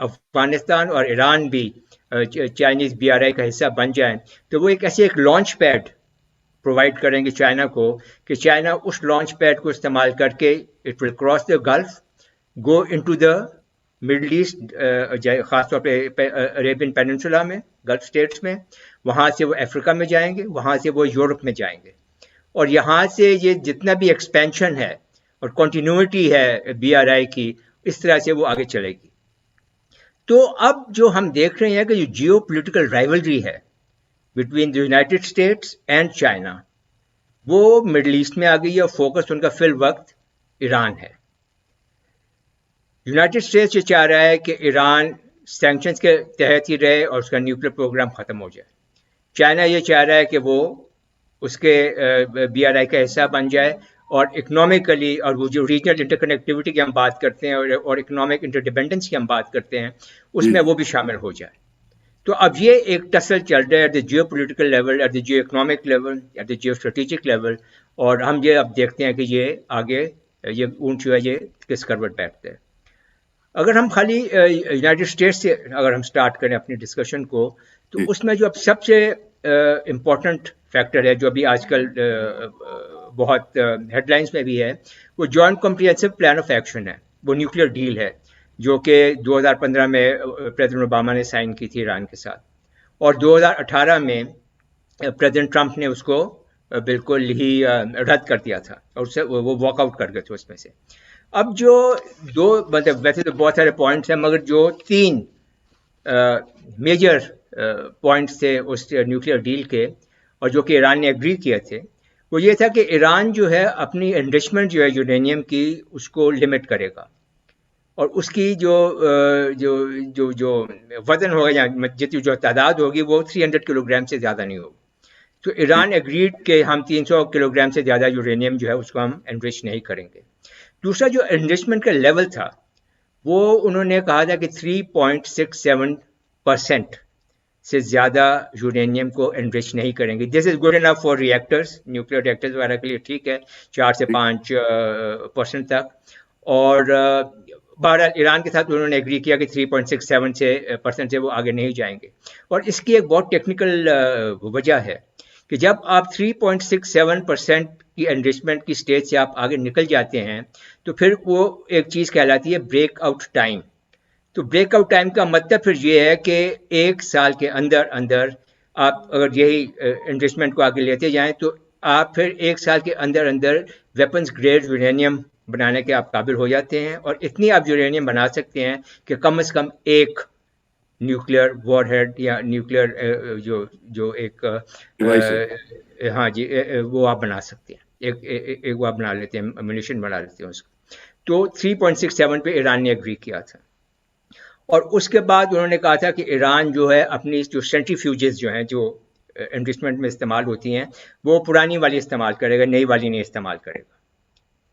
افغانستان اور ایران بھی Chinese BRI کا حصہ بن جائیں تو وہ ایک ایسے ایک لانچ پیڈ پرووائڈ کریں گے چائنا کو کہ چائنا اس لانچ پیڈ کو استعمال کر کے it will cross the Gulf go into the Middle East, خاص طور پہ عربین پیننسولا میں، گلف اسٹیٹس میں، وہاں سے وہ افریقہ میں جائیں گے، وہاں سے وہ یورپ میں جائیں گے، اور یہاں سے یہ جتنا بھی ایکسپینشن ہے اور کنٹینیوٹی ہے BRI کی، اس طرح سے وہ آگے چلے گی. تو اب جو ہم دیکھ رہے ہیں کہ جو جیو پولیٹیکل رائیولری ہے between the United States and China, وہ مڈل ایسٹ میں آ گئی ہے، اور فوکس ان کا فی الوقت ایران ہے. یونائٹیڈ اسٹیٹس یہ چاہ رہا ہے کہ ایران سینکشنز کے تحت ہی رہے اور اس کا نیوکلیر پروگرام ختم ہو جائے. چائنا یہ چاہ رہا ہے کہ وہ اس کے BRI کا حصہ بن جائے، اور اکنامکلی اور وہ جو ریجنل انٹر کنیکٹیوٹی کی ہم بات کرتے ہیں اور اکنامک انٹر ڈیپینڈنس کی ہم بات کرتے ہیں، اس میں وہ بھی شامل ہو جائے. تو اب یہ ایک ٹسل چل رہا ہے at the geopolitical level, at the geoeconomic level, at the geostrategic level, اور ہم یہ اب دیکھتے ہیں کہ یہ آگے یہ اونٹ جو ہے یہ کس کروٹ بیٹھتا ہے. اگر ہم خالی یونائٹیڈ اسٹیٹس سے اگر ہم سٹارٹ کریں اپنی ڈسکشن کو، تو اس میں جو اب سب سے امپورٹنٹ فیکٹر ہے جو ابھی آج کل بہت ہیڈ لائنس میں بھی ہے، وہ joint comprehensive plan of action ہے، وہ نیوکلیر ڈیل ہے جو کہ 2015 میں پریزیڈنٹ اوباما نے سائن کی تھی ایران کے ساتھ، اور 2018 میں پریزیڈنٹ ٹرمپ نے اس کو بالکل ہی رد کر دیا تھا، اور اس سے وہ واک آؤٹ کر گئے تھے اس میں سے. اب جو دو مطلب ویسے تو بہت سارے پوائنٹس ہیں، مگر جو تین میجر پوائنٹس تھے اس نیوکلیر ڈیل کے، اور جو کہ ایران نے ایگری کیے تھے، وہ یہ تھا کہ ایران جو ہے اپنی انرچمنٹ جو ہے یورینیم کی اس کو لمٹ کرے گا، اور اس کی جو جو جو جو وزن ہوگا یا جتنی جو تعداد ہوگی وہ 300 کلو گرام سے زیادہ نہیں ہوگی. تو ایران ایگریڈ کہ ہم 300 کلو گرام سے زیادہ یورینیم جو ہے اس کو ہم انرچ نہیں کریں گے. دوسرا جو انرچمنٹ کا لیول تھا وہ انہوں نے کہا تھا کہ 3.67% سے زیادہ یورینیم کو انرچ نہیں کریں گے. This is good enough for reactors, nuclear reactors وغیرہ کے لیے ٹھیک ہے 4 سے 5% تک. اور بہرحال ایران کے ساتھ انہوں نے ایگری کیا کہ 3.67% سے وہ آگے نہیں جائیں گے. اور اس کی ایک بہت ٹیکنیکل وجہ ہے کہ جب آپ 3.67% کی انرچمنٹ کی اسٹیج سے آپ آگے نکل جاتے ہیں تو پھر وہ ایک چیز کہلاتی ہے بریک آؤٹ ٹائم. تو بریک آؤٹ ٹائم کا مطلب پھر یہ ہے کہ 1 سال کے اندر اندر آپ اگر یہی انرچمنٹ کو آگے لیتے جائیں تو آپ پھر 1 سال کے اندر اندر ویپنز گریڈ یورینیم بنانے کے آپ قابل ہو جاتے ہیں، اور اتنی آپ یورینیم بنا سکتے ہیں کہ کم از کم ایک نیوکلیر وار ہیڈ یا نیوکلیر جو ایک ہاں جی وہ آپ بنا سکتے ہیں، ایک وہ آپ بنا لیتے ہیں، امونیشن بنا لیتے ہیں اس کو. تو 3.67 پہ ایران نے ایگری کیا تھا. اور اس کے بعد انہوں نے کہا تھا کہ ایران جو ہے اپنی جو سینٹریفیوجز جو ہیں جو انویسٹمنٹ میں استعمال ہوتی ہیں وہ پرانی والی استعمال کرے گا، نئی والی نہیں استعمال کرے گا،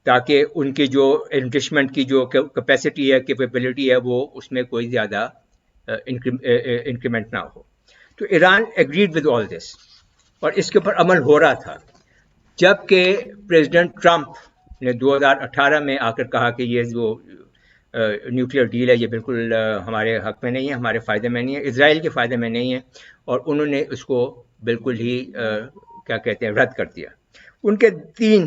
تاکہ ان کی جو انویسٹمنٹ کی جو کیپیسٹی ہے، کیپیبلٹی ہے، وہ اس میں کوئی زیادہ انکریمنٹ نہ ہو. تو ایران ایگریڈ ود آل دس، اور اس کے اوپر عمل ہو رہا تھا. جبکہ پریزیڈنٹ ٹرمپ نے 2018 میں آ کر کہا کہ یہ جو نیوکلیر ڈیل ہے یہ بالکل ہمارے حق میں نہیں ہے، ہمارے فائدے میں نہیں ہے، اسرائیل کے فائدے میں نہیں ہے، اور انہوں نے اس کو بالکل ہی کیا کہتے ہیں رد کر دیا. ان کے 3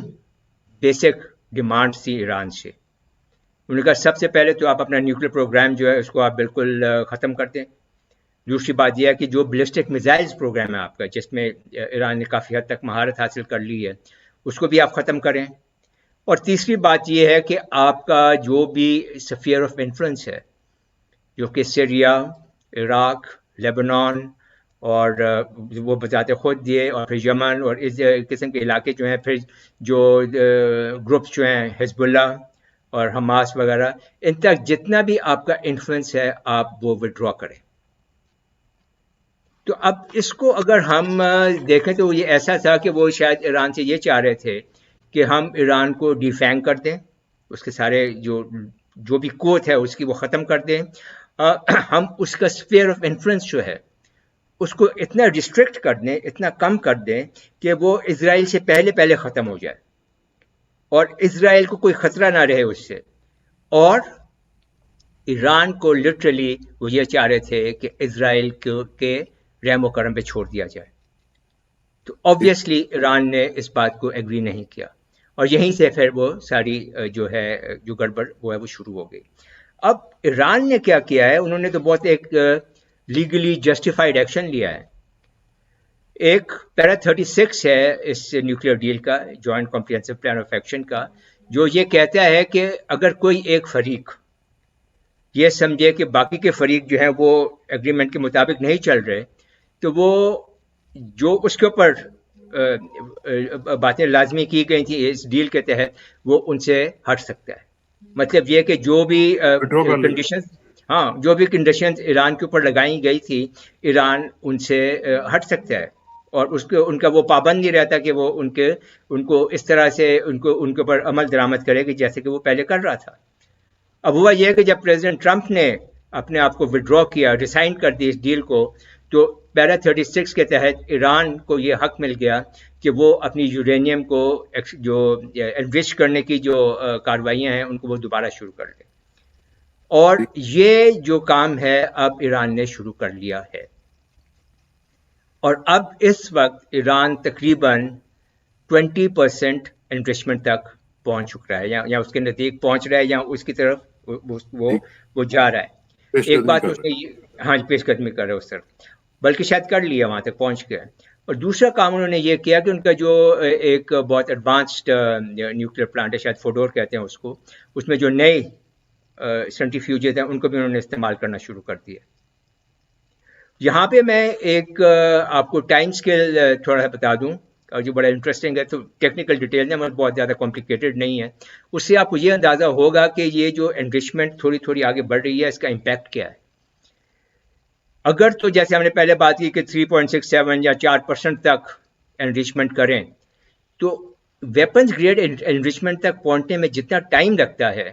بیسک ڈیمانڈس تھی ایران سے. انہوں نے کہا سب سے پہلے تو آپ اپنا نیوکلیر پروگرام جو ہے اس کو آپ بالکل ختم کر دیں. دوسری بات یہ ہے کہ جو بلسٹک میزائلز پروگرام ہے آپ کا، جس میں ایران نے کافی حد تک مہارت حاصل کر لی ہے، اس کو بھی آپ ختم کریں. اور تیسری بات یہ ہے کہ آپ کا جو بھی سفیر آف انفلوئنس ہے، جو کہ سیریا، عراق، لیبنان اور وہ بتاتے خود یہ، اور پھر یمن اور اس قسم کے علاقے جو ہیں، پھر جو گروپس جو ہیں حزب اللہ اور حماس وغیرہ، ان تک جتنا بھی آپ کا انفلوئنس ہے آپ وہ وڈرا کریں. تو اب اس کو اگر ہم دیکھیں تو یہ ایسا تھا کہ وہ شاید ایران سے یہ چاہ رہے تھے کہ ہم ایران کو ڈیفینگ کر دیں، اس کے سارے جو بھی قوت ہے اس کی وہ ختم کر دیں. ہم اس کا اسفیئر آف انفلوئنس جو ہے اس کو اتنا ریسٹرکٹ کر دیں، اتنا کم کر دیں کہ وہ اسرائیل سے پہلے ختم ہو جائے، اور اسرائیل کو کوئی خطرہ نہ رہے اس سے. اور ایران کو لٹرلی وہ یہ چاہ رہے تھے کہ اسرائیل کے رحم و کرم پہ چھوڑ دیا جائے. تو آبویسلی ایران نے اس بات کو ایگری نہیں کیا اور یہیں سے پھر وہ ساری جو ہے جو گڑبڑ وہ ہے وہ شروع ہو گئی. اب ایران نے کیا کیا ہے, انہوں نے تو بہت ایک لیگلی جسٹیفائڈ ایکشن لیا ہے. ایک پیرا 36 ہے اس نیوکلیر ڈیل کا, joint comprehensive plan of action کا, جو یہ کہتا ہے کہ اگر کوئی ایک فریق یہ سمجھے کہ باقی کے فریق جو ہیں وہ ایگریمنٹ کے مطابق نہیں چل رہے, تو وہ جو اس کے اوپر باتیں لازمی کی گئی تھیں اس ڈیل کے تحت وہ ان سے ہٹ سکتا ہے. مطلب یہ کہ جو بھی کنڈیشنز ایران کے اوپر لگائی گئی تھی ایران ان سے ہٹ سکتا ہے اور ان کا وہ پابند نہیں رہتا کہ وہ ان کو اس طرح سے ان کے اوپر عمل درآمد کرے گی جیسے کہ وہ پہلے کر رہا تھا. اب ہوا یہ کہ جب پریزیڈنٹ ٹرمپ نے اپنے آپ کو وڈرا کیا, ریسائن کر دی اس ڈیل کو, تو پیرا 36 کے تحت ایران کو یہ حق مل گیا کہ وہ اپنی یورینیم کو جو انرچ کرنے کی جو کاروائیاں ہیں ان کو وہ دوبارہ شروع کر لے. اور یہ جو کام ہے اب ایران نے شروع کر لیا ہے, اور اب اس وقت ایران تقریباً 20% انرچمنٹ تک پہنچ چکا ہے, یا اس کے نزدیک پہنچ رہا ہے, یا اس کی طرف وہ جا رہا ہے. ایک بات تو ہاں پیش قدمی کر رہا ہے اس طرف, بلکہ شاید کر لیا, وہاں تک پہنچ گیا. اور دوسرا کام انہوں نے یہ کیا کہ ان کا جو ایک بہت ایڈوانسڈ نیوکلیر پلانٹ ہے, شاید فوڈور کہتے ہیں اس کو, اس میں جو نئے سینٹریفیوجز ہیں ان کو بھی انہوں نے استعمال کرنا شروع کر دیا. یہاں پہ میں ایک آپ کو ٹائم اسکیل تھوڑا سا بتا دوں, اور جو بڑا انٹرسٹنگ ہے, تو ٹیکنیکل ڈیٹیل ہے مگر بہت زیادہ کمپلیکیٹڈ نہیں ہے. اس سے آپ کو یہ اندازہ ہوگا کہ یہ جو انرچمنٹ تھوڑی تھوڑی آگے بڑھ رہی ہے اس کا امپیکٹ کیا ہے. اگر تو جیسے ہم نے پہلے بات کی کہ 3.67 یا 4% تک انرچمنٹ کریں, تو ویپنز گریڈ انرچمنٹ تک پہنچنے میں جتنا ٹائم لگتا ہے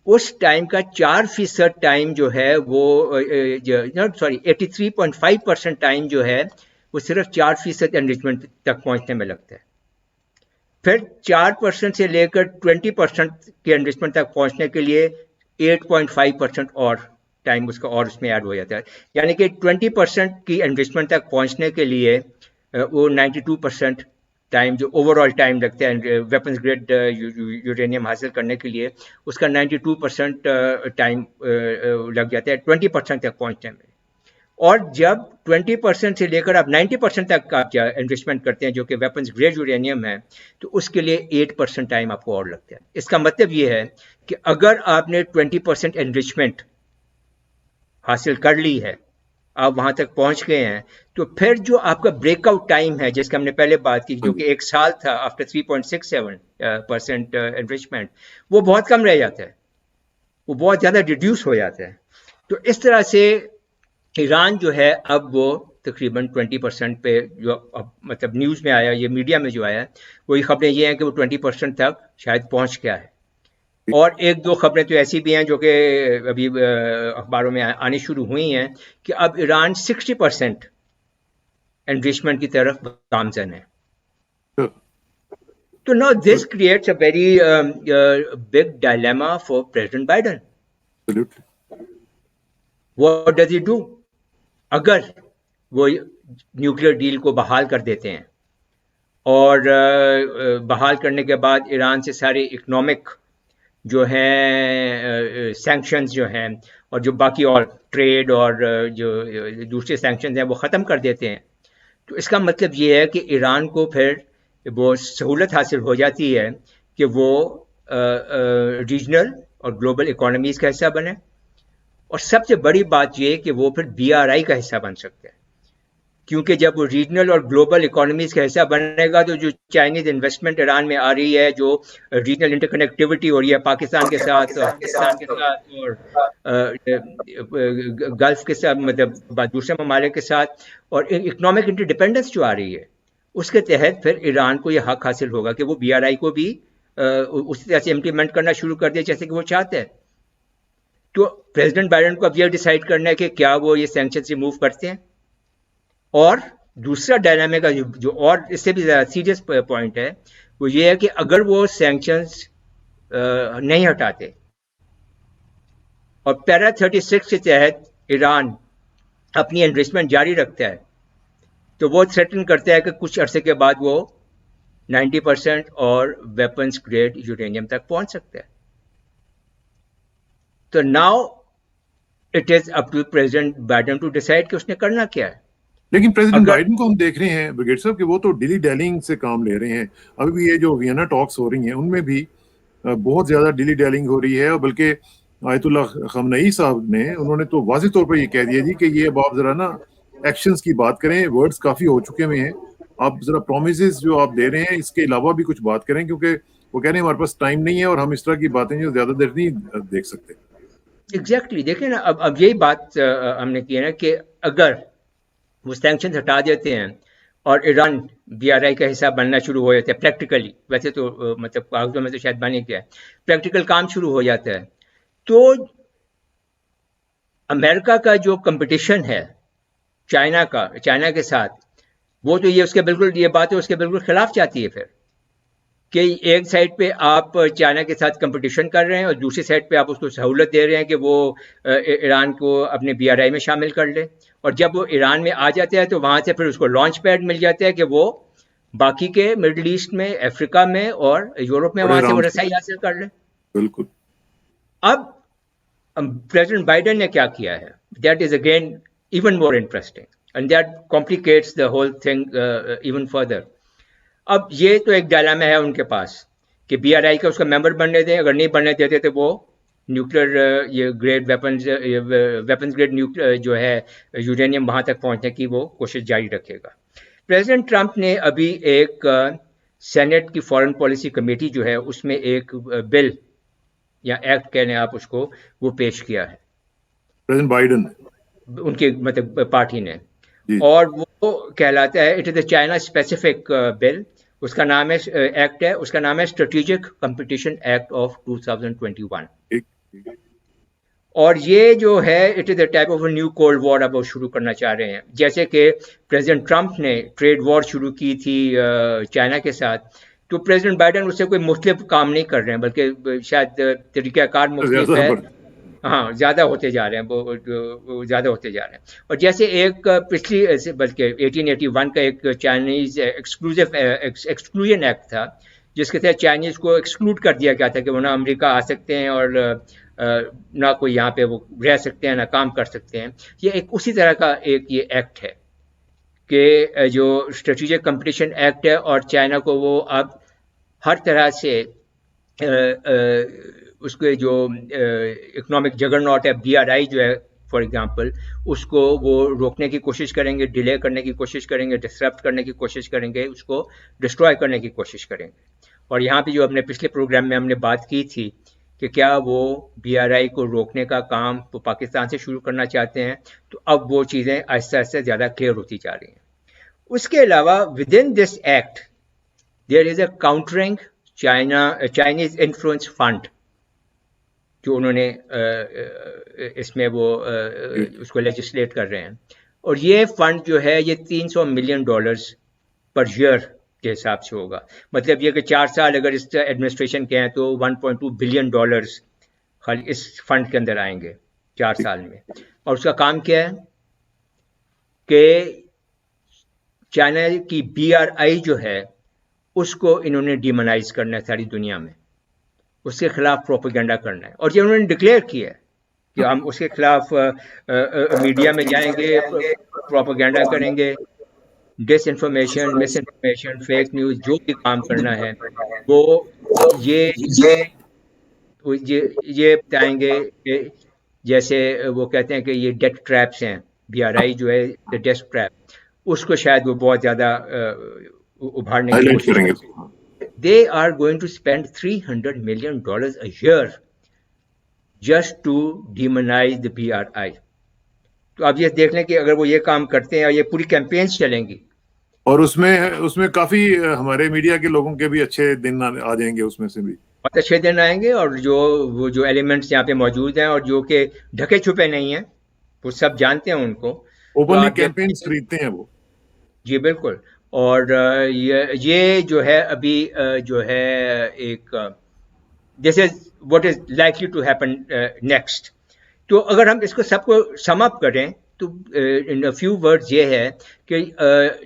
اس ٹائم کا 4% ٹائم جو ہے وہ 83.5% ٹائم جو ہے وہ صرف 4% انرچمنٹ تک پہنچنے میں لگتا ہے. پھر 4% سے لے کر 20% کے انرچمنٹ تک پہنچنے کے لیے 8.5% اور ٹائم اس کا اور اس میں ایڈ ہو جاتا ہے. یعنی کہ 20% کی انرچمنٹ تک پہنچنے کے لیے وہ 92% ٹائم جو اوور آل ٹائم لگتا ہے ویپنز گریڈ یورینیم حاصل کرنے کے لیے, اس کا 92% ٹائم لگ جاتا ہے 20% تک پہنچنے میں. اور جب 20% سے لے کر آپ 90% تک آپ انویسٹمنٹ کرتے ہیں جو کہ ویپنز گریڈ یورینیم ہے, تو اس کے لیے 8% ٹائم آپ کو اور لگتا ہے. اس کا مطلب یہ ہے کہ اگر آپ نے 20% انرچمنٹ حاصل کر لی ہے, آپ وہاں تک پہنچ گئے ہیں, تو پھر جو آپ کا بریک آؤٹ ٹائم ہے جس کا ہم نے پہلے بات کی جو کہ 1 سال تھا آفٹر 3.67% انرچمنٹ, وہ بہت کم رہ جاتا ہے, وہ بہت زیادہ ریڈیوس ہو جاتا ہے. تو اس طرح سے ایران جو ہے اب وہ تقریباً 20% پہ جو اب مطلب نیوز میں آیا, یہ میڈیا میں جو آیا, وہی خبریں یہ ہیں کہ وہ 20% تک شاید پہنچ گیا ہے. اور ایک دو خبریں تو ایسی بھی ہیں جو کہ ابھی اخباروں میں آنی شروع ہوئی ہیں کہ اب ایران 60% انرچمنٹ کی طرف گامزن ہے. تو now this creates a very big dilemma for President Biden. Absolutely. What does he do? اگر وہ نیوکلیر ڈیل کو بحال کر دیتے ہیں اور بحال کرنے کے بعد ایران سے سارے اکنامک جو ہیں سینکشنز جو ہیں اور جو باقی اور ٹریڈ اور جو دوسرے سینکشنز ہیں وہ ختم کر دیتے ہیں, تو اس کا مطلب یہ ہے کہ ایران کو پھر وہ سہولت حاصل ہو جاتی ہے کہ وہ ریجنل اور گلوبل اکانومیز کا حصہ بنے, اور سب سے بڑی بات یہ کہ وہ پھر BRI کا حصہ بن سکتے ہیں, کیونکہ جب وہ ریجنل اور گلوبل اکانومیز کا حصہ بنے گا تو جو چائنیز انویسٹمنٹ ایران میں آ رہی ہے, جو ریجنل انٹر کنیکٹیوٹی ہو رہی ہے پاکستان کے ساتھ اور گلف کے ساتھ, مطلب دوسرے ممالک کے ساتھ, اور اکنامک انٹر ڈیپینڈنس جو آ رہی ہے, اس کے تحت پھر ایران کو یہ حق حاصل ہوگا کہ وہ BRI کو بھی اسی طرح سے امپلیمنٹ کرنا شروع کر دے جیسے کہ وہ چاہتے ہیں. تو پریزیڈنٹ بائیڈن کو اب یہ ڈیسائیڈ کرنا ہے کہ کیا وہ یہ سینکشنز ریموو کرتے ہیں. اور دوسرا ڈائنامک کا جو اور اس سے بھی زیادہ سیریس پوائنٹ ہے وہ یہ ہے کہ اگر وہ سینکشنز نہیں ہٹاتے اور پیرا 36 کے تحت ایران اپنی انریچمنٹ جاری رکھتا ہے تو وہ تھریٹن کرتا ہے کہ کچھ عرصے کے بعد وہ 90% اور ویپنز گریڈ یورینیم تک پہنچ سکتا ہے. تو now it is up to President Biden to decide کہ اس نے کرنا کیا ہے. لیکن پریزیڈنٹ اگر بائیڈن کو ہم دیکھ رہے ہیں بریگیڈ صاحب کہ وہ تو ڈیلی ڈیلنگ سے کام لے رہے ہیں. ابھی بھی یہ جو وینا ٹاکس ہو رہی ہیں ان میں بھی بہت زیادہ ڈیلی ڈیلنگ ہو رہی ہے. اور بلکہ آیت اللہ خامنئی صاحب نے انہوں نے تو واضح طور پر یہ کہہ دیا جی کہ یہ اب آپ ذرا نا ایکشنز کی بات کریں. ورڈز کافی ہو چکے ہوئے ہیں, آپ ذرا پرومیسز جو آپ دے رہے ہیں اس کے علاوہ بھی کچھ بات کریں, کیونکہ وہ کہہ رہے ہیں ہمارے پاس ٹائم نہیں ہے اور ہم اس طرح کی باتیں جو زیادہ دیر نہیں دیکھ سکتے. ایگزیکٹلی دیکھیں نا, اب یہی بات ہم نے کی ہے نا کہ اگر وہ سینکشن ہٹا دیتے ہیں اور ایران بی آر آئی کا حصہ بننا شروع ہو جاتا ہے پریکٹیکلی, ویسے تو مطلب کاغذوں میں تو شاید بن ہی گیا ہے, پریکٹیکل کام شروع ہو جاتا ہے, تو امریکہ کا جو کمپٹیشن ہے چائنا کے ساتھ, وہ تو یہ اس کے بالکل یہ بات ہے اس کے بالکل خلاف چاہتی ہے پھر کہ ایک سائڈ پہ آپ چائنا کے ساتھ کمپٹیشن کر رہے ہیں اور دوسری سائڈ پہ آپ اس کو سہولت دے رہے ہیں کہ وہ ایران کو اپنے بی آر آئی میں شامل کر لے, اور جب وہ ایران میں آ جاتا ہے تو وہاں سے پھر اس کو لانچ پیڈ مل جاتا ہے کہ وہ باقی کے مڈل ایسٹ میں, افریقہ میں اور یورپ میں وہاں سے وہ رسائی حاصل کر لے. بالکل. اب پریزیڈنٹ بائیڈن نے کیا کیا ہے, that is again even more interesting and that complicates the whole thing even further. اب یہ تو ایک ڈائلاما ہے ان کے پاس کہ بی آر آئی کا اس کا ممبر بننے دیں, اگر نہیں بننے دیتے تو وہ نیوکلیر یہ گریڈ ویپنز گریڈ جو ہے یورینیم وہاں تک پہنچنے کی وہ کوشش جاری رکھے گا. پریزیڈنٹ ٹرمپ نے ابھی ایک سینٹ کی فارن پالیسی کمیٹی جو ہے اس میں ایک بل یا ایکٹ کہنے آپ اس کو, وہ پیش کیا ہے پریزیڈنٹ بائیڈن ان کی مطلب پارٹی نے, اور وہ کہلاتا ہے it is a China specific bill. اس کا نام ہے ایکٹ ہے, اس کا نام ہے اسٹریٹجک کمپٹیشن ایکٹ آف 2021. اور یہ جو ہے it is a type of a new cold war اب وہ شروع کرنا چاہ رہے ہیں. جیسے کہ پریزیڈنٹ ٹرمپ نے ٹریڈ وار شروع کی تھی چائنا کے ساتھ, تو پریزیڈنٹ بائیڈن اس سے کوئی مختلف کام نہیں کر رہے ہیں بلکہ شاید طریقہ کار مختلف ہے, ہاں زیادہ ہوتے جا رہے ہیں, زیادہ ہوتے جا رہے ہیں. اور جیسے ایک پچھلی بلکہ 1881 کا ایک چائنیز ایکسکلوژن ایکٹ تھا جس کے تحت چائنیز کو ایکسکلوڈ کر دیا گیا تھا کہ وہ نہ امریکہ آ سکتے ہیں اور نہ کوئی یہاں پہ وہ رہ سکتے ہیں نہ کام کر سکتے ہیں. یہ ایک اسی طرح کا ایک یہ ایکٹ ہے کہ جو اسٹریٹجک کمپٹیشن ایکٹ ہے, اور چائنا کو وہ اب ہر طرح سے اس کے جو اکنامک جگرناٹ ہے بی آر آئی جو ہے فار ایگزامپل, اس کو وہ روکنے کی کوشش کریں گے, ڈیلے کرنے کی کوشش کریں گے, ڈسرپٹ کرنے کی کوشش کریں گے, اس کو ڈسٹروائے کرنے کی کوشش کریں گے. اور یہاں پہ جو اپنے پچھلے پروگرام میں ہم نے بات کی تھی کہ کیا وہ بی آر آئی کو روکنے کا کام وہ پاکستان سے شروع کرنا چاہتے ہیں, تو اب وہ چیزیں آہستہ آہستہ زیادہ کلیئر ہوتی جا رہی ہیں. اس کے علاوہ with in this act there is a countering Chinese influence fund جو انہوں نے اس میں وہ اس کو لیجسلیٹ کر رہے ہیں. اور یہ فنڈ جو ہے یہ $300 ملین پر ایئر کے حساب سے ہوگا. مطلب یہ کہ 4 سال اگر اس ایڈمنسٹریشن کے ہیں تو $1.2 بلین خالی اس فنڈ کے اندر آئیں گے 4 سال میں. اور اس کا کام کیا ہے کہ چائنا کی بی آر آئی جو ہے اس کو انہوں نے ڈیمونائز کرنا ہے ساری دنیا میں, اس کے خلاف پروپیگنڈا کرنا ہے. اور یہ انہوں نے ڈکلیئر کیا ہے کہ ہم اس کے خلاف میڈیا میں جائیں گے, پروپیگنڈا کریں گے, ڈس انفارمیشن, مس انفارمیشن, فیک نیوز, جو بھی کام کرنا ہے وہ یہ بتائیں گے کہ جیسے وہ کہتے ہیں کہ یہ ڈیتھ ٹریپس ہیں, بی آر آئی جو ہے ڈیتھ ٹریپ, اس کو شاید وہ بہت زیادہ ابھارنے کی کوشش کریں گے. They are going to spend $300 million a year just to demonize the BRI. تو اب یہ دیکھ لیں کہ اگر وہ یہ کام کرتے ہیں اور یہ پوری کیمپینز چلیں گی, اور اس میں کافی ہمارے میڈیا کے لوگوں کے بھی اچھے دن آ جائیں گے, اس میں سے بھی بہت اچھے دن آئیں گے. اور وہ جو ایلیمنٹس یہاں پہ موجود ہیں اور جو کہ ڈھکے چھپے نہیں ہیں, وہ سب جانتے ہیں ان کو, اوپنلی کیمپینز خریدتے ہیں وہ. جی بالکل. اور یہ جو ہے ابھی جو ہے ایک this is what is likely to happen next, تو اگر ہم اس کو سب کو سم اپ کریں تو ان فیو ورڈز یہ ہے کہ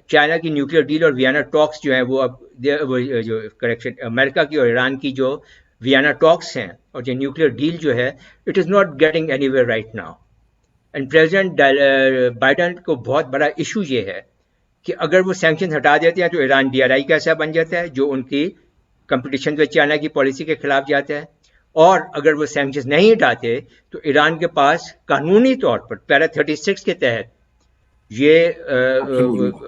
چائنا کی نیوکلیر ڈیل اور ویانا ٹاکس جو ہیں وہ اب جو کریکشن امریکہ کی اور ایران کی جو ویانا ٹاکس ہیں اور جو نیوکلیر ڈیل جو ہے it is not getting any where right now. And president Biden کو بہت بڑا ایشو یہ ہے کہ اگر وہ سینکشن ہٹا دیتے ہیں تو ایران DRI کا ایسا بن جاتا ہے جو ان کی کمپٹیشن ود چائنا کی پالیسی کے خلاف جاتا ہے. اور اگر وہ سینکشنز نہیں ہٹاتے تو ایران کے پاس قانونی طور پر پیرا 36 کے تحت یہ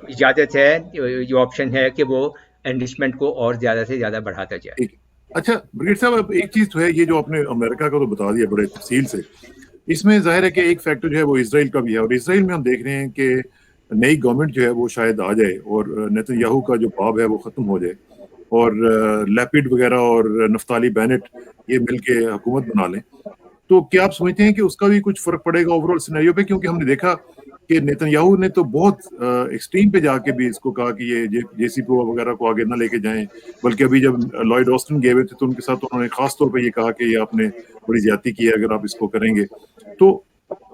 اجازت ہے، یہ آپشن ہے کہ وہ انریچمنٹ کو اور زیادہ سے زیادہ بڑھاتا جائے. اچھا بریگیڈ صاحب، اب ایک چیز تو ہے، یہ جو آپ نے امریکہ کا تو بتا دیا بڑے تفصیل سے، اس میں ظاہر ہے کہ ایک فیکٹر جو ہے وہ اسرائیل کا بھی ہے، اور اسرائیل میں ہم دیکھ رہے ہیں کہ نئی گورنمنٹ جو ہے وہ شاید آ جائے اور نیتن یاہو کا جو باب ہے وہ ختم ہو جائے اور لیپڈ وغیرہ اور نفتالی بینٹ یہ مل کے حکومت بنا لیں. تو کیا آپ سمجھتے ہیں کہ اس کا بھی کچھ فرق پڑے گا اوور آل سینیریو پہ؟ کیونکہ ہم نے دیکھا کہ نیتن یاہو نے تو بہت ایکسٹریم پہ جا کے بھی اس کو کہا کہ یہ JCPOA وغیرہ کو آگے نہ لے کے جائیں، بلکہ ابھی جب لائیڈ آسٹن گئے ہوئے تھے تو ان کے ساتھ انہوں نے خاص طور پہ یہ کہا کہ یہ آپ نے بڑی زیادتی کی ہے اگر آپ اس کو کریں گے. تو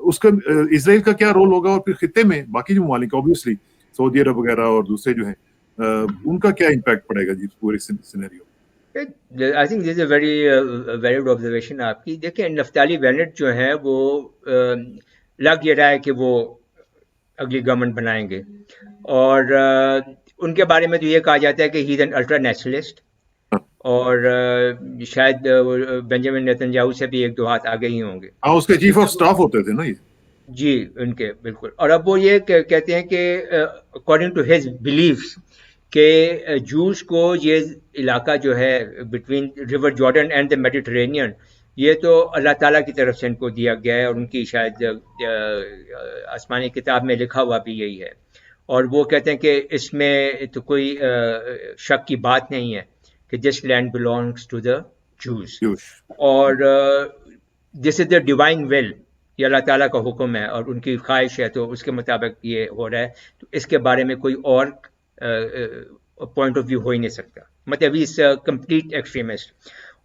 اس کا اسرائیل کا کیا رول ہوگا، اور پھر خطے میں باقی جو ممالک اوبیسلی سعودی عرب وغیرہ اور دوسرے جو ہیں ان کا کیا امپیکٹ پڑے گا جی پورے scenario? I think this a very valid observation آپ کی. دیکھیں نفتالی بینٹ جو ہیں وہ لگ یہ رہا ہے کہ وہ اگلی گورنمنٹ بنائیں گے، اور ان کے بارے میں تو یہ کہا جاتا ہے کہ ہی از این الٹرا نیشنلسٹ، اور شاید بنجامن نیتن یاہو سے بھی ایک دو ہاتھ آگے ہی ہوں گے. ہاں، اس کے چیف آف سٹاف ہوتے تھے نا یہ. جی ان کے بالکل. اور اب وہ یہ کہتے ہیں کہ اکارڈنگ ٹو ہز بلیفس کہ جوز کو یہ علاقہ جو ہے between river Jordan and the Mediterranean, یہ تو اللہ تعالیٰ کی طرف سے ان کو دیا گیا ہے، اور ان کی شاید آسمانی کتاب میں لکھا ہوا بھی یہی ہے. اور وہ کہتے ہیں کہ اس میں تو کوئی شک کی بات نہیں ہے کہ this land belongs to the Jews, اور دس از دا ڈیوائن ول، یہ اللہ تعالیٰ کا حکم ہے اور ان کی خواہش ہے، تو اس کے مطابق یہ ہو رہا ہے. تو اس کے بارے میں کوئی اور پوائنٹ آف ویو ہو ہی نہیں سکتا، مطلب اس کمپلیٹ ایکسٹریمسٹ.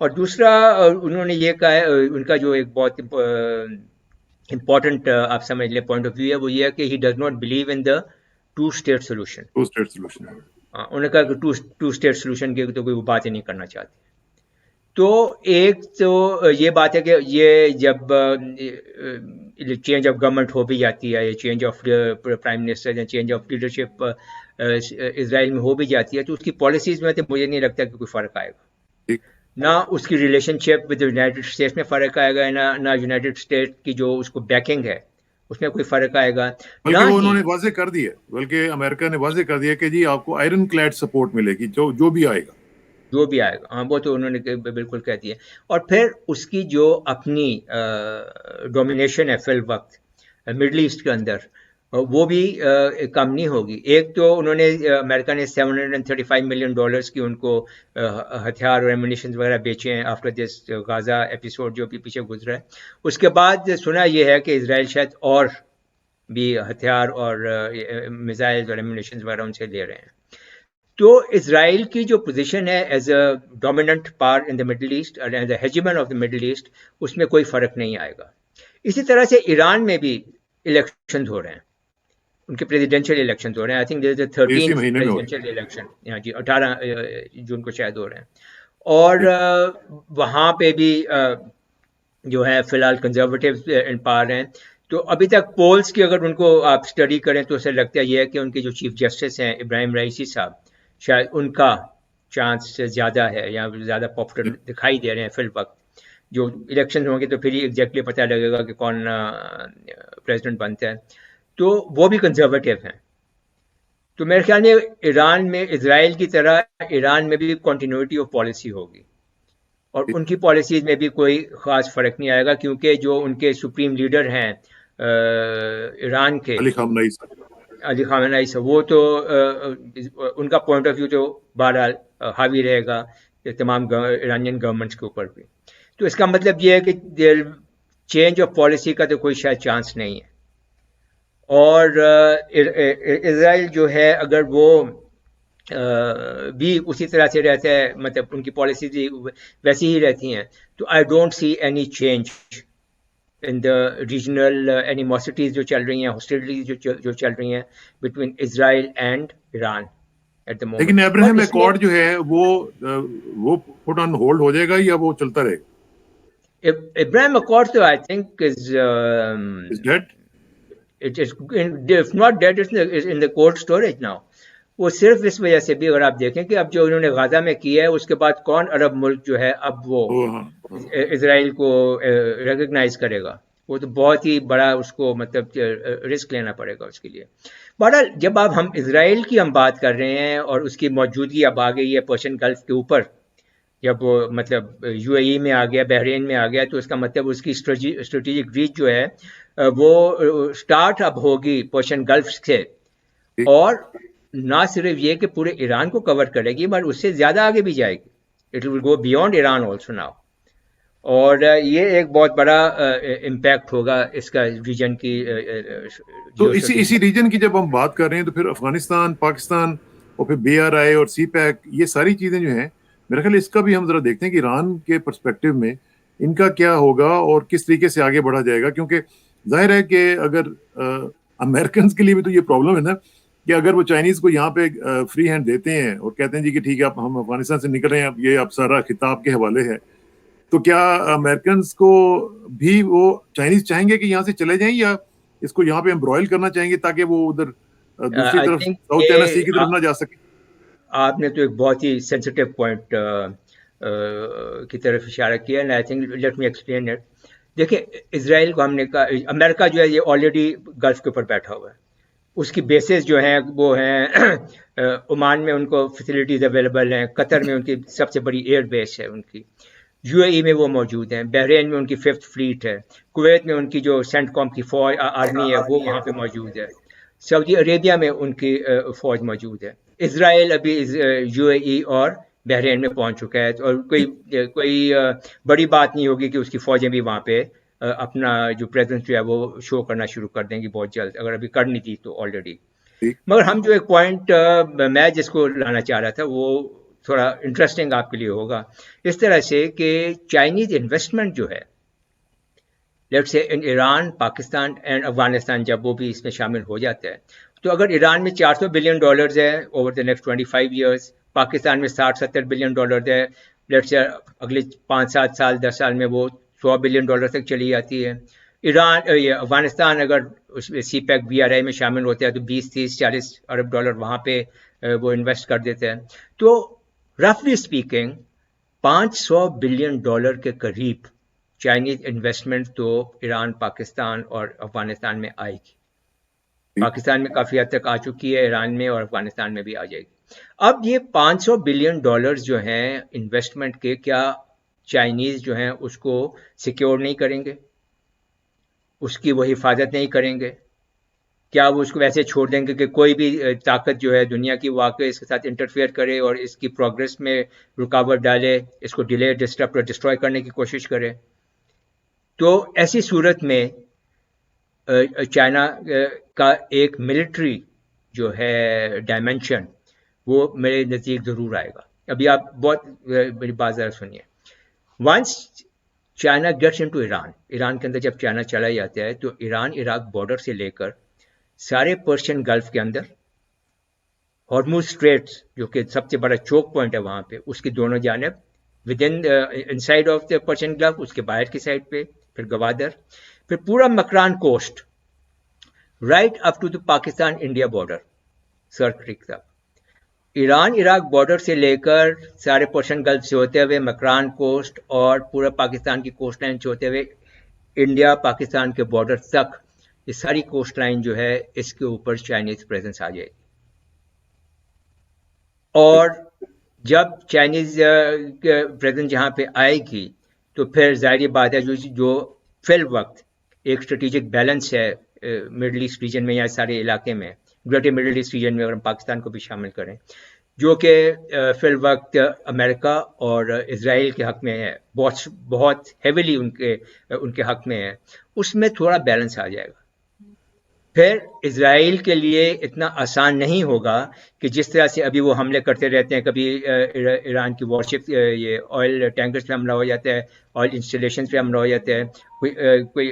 اور دوسرا انہوں نے یہ کہا ہے، ان کا جو ایک بہت امپورٹنٹ آپ سمجھ لیں پوائنٹ آف ویو ہے، وہ یہ ہے کہ he does not believe in the two state solution. انہوں نے کہا کہ ٹو اسٹیٹ سولوشن کی تو کوئی بات ہی نہیں کرنا چاہتے. تو ایک تو یہ بات ہے کہ یہ جب چینج آف گورنمنٹ ہو بھی جاتی ہے، یا چینج آف پرائم منسٹر یا چینج آف لیڈرشپ اسرائیل میں ہو بھی جاتی ہے، تو اس کی پالیسیز میں تو مجھے نہیں لگتا کہ کوئی فرق آئے گا. نہ اس کی relation ship with United States میں فرق آئے گا، نہ یونائٹیڈ اسٹیٹ کی جو اس کو بیکنگ ہے اس میں کوئی فرق آئے گا. بلکہ وہ انہوں نے واضح کر دیا، بلکہ امریکہ نے واضح کر دیا کہ جی آپ کو آئرن کلیڈ سپورٹ ملے گی جو بھی آئے گا. ہاں وہ تو انہوں نے بالکل کہہ دیا. اور پھر اس کی جو اپنی ڈومینیشن ہے فی الوقت مڈل ایسٹ کے اندر، وہ بھی کم نہیں ہوگی. ایک تو انہوں نے امریکہ نے $735 ملین کی ان کو ہتھیار اور ایمونیشن وغیرہ بیچے ہیں آفٹر دس غازہ ایپیسوڈ جو بھی پیچھے گزرا ہے. اس کے بعد سنا یہ ہے کہ اسرائیل شاید اور بھی ہتھیار اور میزائل اور ایمونیشن وغیرہ ان سے لے رہے ہیں. تو اسرائیل کی جو پوزیشن ہے as a dominant power in the Middle East اور as a hegemon of the Middle East, اس میں کوئی فرق نہیں آئے گا. اسی طرح سے ایران میں بھی الیکشن ہو رہے ہیں، ان کے پریزیڈینشیل الیکشن ہو رہے ہیں. I think there is a 13th presidential election, ہاں جی 18 جون کو شاید ہو رہے ہیں. اور وہاں پہ بھی جو ہے فی الحال کنزرویٹو ان پاور ہیں. تو ابھی تک پولز کی اگر ان کو آپ اسٹڈی کریں تو اسے لگتا ہے یہ ہے کہ ان کے جو چیف جسٹس ہیں ابراہیم رئیسی صاحب، شاید ان کا چانس زیادہ ہے یا زیادہ پاپولر دکھائی دے رہے ہیں فی الوقت. جو الیکشن ہوں گے تو پھر ہی ایگزیکٹلی پتہ لگے گا کہ کون پریزیڈنٹ بنتا ہے. تو وہ بھی کنزرویٹو ہیں. تو میرے خیال میں ایران میں اسرائیل کی طرح ایران میں بھی کنٹینیوٹی آف پالیسی ہوگی، اور ان کی پالیسیز میں بھی کوئی خاص فرق نہیں آئے گا، کیونکہ جو ان کے سپریم لیڈر ہیں ایران کے علی خامنہ ای، وہ تو ان کا پوائنٹ آف ویو تو بہرحال حاوی رہے گا تمام ایرانین گورنمنٹس کے اوپر بھی. تو اس کا مطلب یہ ہے کہ چینج آف پالیسی کا تو کوئی شاید چانس نہیں ہے. اور اسرائیل جو ہے اگر وہ بھی اسی طرح سے رہتا ہے، مطلب ان کی پالیسیز ویسی ہی رہتی ہیں، تو I don't see any change in the regional animosities جو چل رہی ہیں, hostilities جو چل رہی ہیں between Israel and Iran at the moment. لیکن ابراہیم ایکارڈ جو ہے وہ پٹ آن ہولڈ ہو جائے گا یا وہ چلتا رہے گا؟ Abraham Accord تو I think is dead. It is if not dead, it's in the cold storage now. وہ صرف اس وجہ سے بھی, اگر آپ دیکھیں کہ اب جو انہوں نے غزہ میں کیا ہے, اس کے بعد کون عرب ملک جو ہے اب وہ اسرائیل کو ریکگنائز کرے گا؟ وہ تو بہت ہی بڑا اس کو مطلب رسک لینا پڑے گا اس کے لیے. بہرحال جب اب ہم اسرائیل کی ہم بات کر رہے ہیں اور اس کی موجودگی اب آ گئی ہے پرشین گلف کے اوپر, جب وہ مطلب یو اے ای میں آ گیا, بحرین میں آ گیا, تو اس کا مطلب اس کی اسٹریٹجک ریچ جو ہے وہ اسٹارٹ اب ہوگی پرشین گلف سے, اور نہ صرف یہ کہ پورے ایران کو کور کرے گی بٹ اس سے زیادہ آگے بھی جائے گی. It will go beyond Iran also now, اور یہ ایک بہت بڑا امپیکٹ ہوگا اس کا ریجن کی. تو اسی ریجن کی جب ہم بات کر رہے ہیں تو پھر افغانستان, پاکستان اور پھر بی آر آئی اور سی پیک, یہ ساری چیزیں جو ہیں میرا خیال اس کا بھی ہم ذرا دیکھتے ہیں کہ ایران کے پرسپیکٹو میں ان کا کیا ہوگا اور کس طریقے سے آگے بڑھا جائے گا. کیونکہ ظاہر ہے کہ اگر امریکنز کے لیے بھی تو یہ پرابلم ہے نا کہ اگر وہ چائنیز کو یہاں پہ فری ہینڈ دیتے ہیں اور کہتے ہیں جی کہ ٹھیک ہے اب ہم افغانستان سے نکل رہے ہیں, اب یہ اب سارا خطاب کے حوالے ہے, تو کیا امریکنز کو بھی وہ چائنیز چاہیں گے کہ یہاں سے چلے جائیں یا اس کو یہاں پہ امبرائل کرنا چاہیں گے تاکہ وہ ادھر دوسری طرف ساؤتھ چائنا سی کی طرف نہ جا سکے؟ آپ نے تو ایک بہت ہی سینسیٹیو پوائنٹ کی طرف اشارہ کیا, and I think let me explain it. دیکھیں اسرائیل کو ہم نے کہا, امریکہ جو ہے یہ آلریڈی گلف کے اوپر بیٹھا ہوا ہے, اس کی بیسز جو ہیں وہ ہیں عمان میں ان کو فیسلٹیز اویلیبل ہیں, قطر میں ان کی سب سے بڑی ایئر بیس ہے ان کی, یو اے ای میں وہ موجود ہیں, بحرین میں ان کی 5th فلیٹ ہے, کویت میں ان کی جو سینٹ کام کی فوج آرمی ہے وہ وہاں پہ موجود ہے, سعودی عربیہ میں ان کی فوج موجود ہے, اسرائیل ابھی یو اے ای اور بحرین میں پہنچ چکا ہے, اور کوئی بڑی بات نہیں ہوگی کہ اس کی فوجیں بھی وہاں پہ اپنا جو پریزنس جو ہے وہ شو کرنا شروع کر دیں گی بہت جلد, اگر ابھی کر نہیں تھی تو آلریڈی. مگر ہم جو ایک پوائنٹ میں جس کو لانا چاہ رہا تھا وہ تھوڑا انٹرسٹنگ آپ کے لیے ہوگا, اس طرح سے کہ چائنیز انویسٹمنٹ جو ہے let's say in Iran, Pakistan and Afghanistan, جب وہ بھی اس میں شامل ہو جاتا ہے, تو اگر ایران میں $400 بلین ہے over the next 25 years, Pakistan میں 60-70 بلین ہے, لیٹس سے اگلے 5-7 سال 10 سال میں وہ $100 بلین تک چلی جاتی ہے. ایران افغانستان اگر اس میں سی پیک بی آر آئی میں شامل ہوتا ہے تو 20-30-40 ارب ڈالر وہاں پہ وہ انویسٹ کر دیتے ہیں. تو رفلی اسپیکنگ $500 بلین کے قریب چائنیز انویسٹمنٹ تو ایران, پاکستان اور افغانستان میں آئے گی. پاکستان میں کافی حد تک آ چکی ہے, ایران میں اور افغانستان میں بھی آ جائے گی. اب یہ $500 بلین جو ہیں انویسٹمنٹ کے, کیا چائنیز جو ہیں اس کو سیکیور نہیں کریں گے, اس کی وہ حفاظت نہیں کریں گے؟ کیا وہ اس کو ویسے چھوڑ دیں گے کہ کوئی بھی طاقت جو ہے دنیا کی واقع اس کے ساتھ انٹرفیئر کرے اور اس کی پروگرس میں رکاوٹ ڈالے, اس کو ڈیلے, ڈسٹرپٹ اور ڈسٹروائے کرنے کی کوشش کرے؟ تو ایسی صورت میں چائنا کا ایک ملٹری جو ہے ڈائمینشن وہ میرے نزدیک ضرور آئے گا. ابھی آپ بہت میری بات ذرا سنیے. Once China gets into Iran, Iran کے اندر جب چائنا چلا جاتا ہے تو ایران عراق بارڈر سے لے کر سارے پرشین گلف کے اندر, ہارموز اسٹریٹس جو کہ سب سے بڑا چوک پوائنٹ ہے وہاں پہ, اس کی دونوں جانب with in side of the Persian Gulf, اس کے باہر کی سائڈ پہ پھر گوادر, پھر پورا Makran coast right up to the Pakistan India border Sir Creek تک, ایران عراق بارڈر سے لے کر سارے پرشین گلف سے ہوتے ہوئے مکران کوسٹ اور پورا پاکستان کی کوسٹ لائن سے ہوتے ہوئے انڈیا پاکستان کے بارڈر تک, یہ ساری کوسٹ لائن جو ہے اس کے اوپر چائنیز پریزنس آ جائے گی. اور جب چائنیز پریزنس جہاں پہ آئے گی تو پھر ظاہری بات ہے جو فی الوقت ایک اسٹریٹجک بیلنس ہے مڈل ایسٹ ریجن میں یا سارے علاقے میں, گریٹر مڈل ایسٹ ریجن میں اگر ہم پاکستان کو بھی شامل کریں, جو کہ فی الوقت امریکہ اور اسرائیل کے حق میں ہے, بہت ہیویلی ان کے حق میں ہے, اس میں تھوڑا بیلنس آ جائے گا. پھر اسرائیل کے لیے اتنا آسان نہیں ہوگا کہ جس طرح سے ابھی وہ حملے کرتے رہتے ہیں, کبھی ایران کی وارشپ یہ آئل ٹینکرز پہ حملہ ہو جاتا ہے, آئل انسٹالیشنز پہ حملہ ہو جاتا ہے, کوئی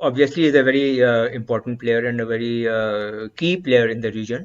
obviously is a very important player and a very key player in the region।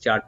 4,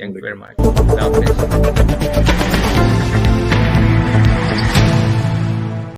Thank you very much.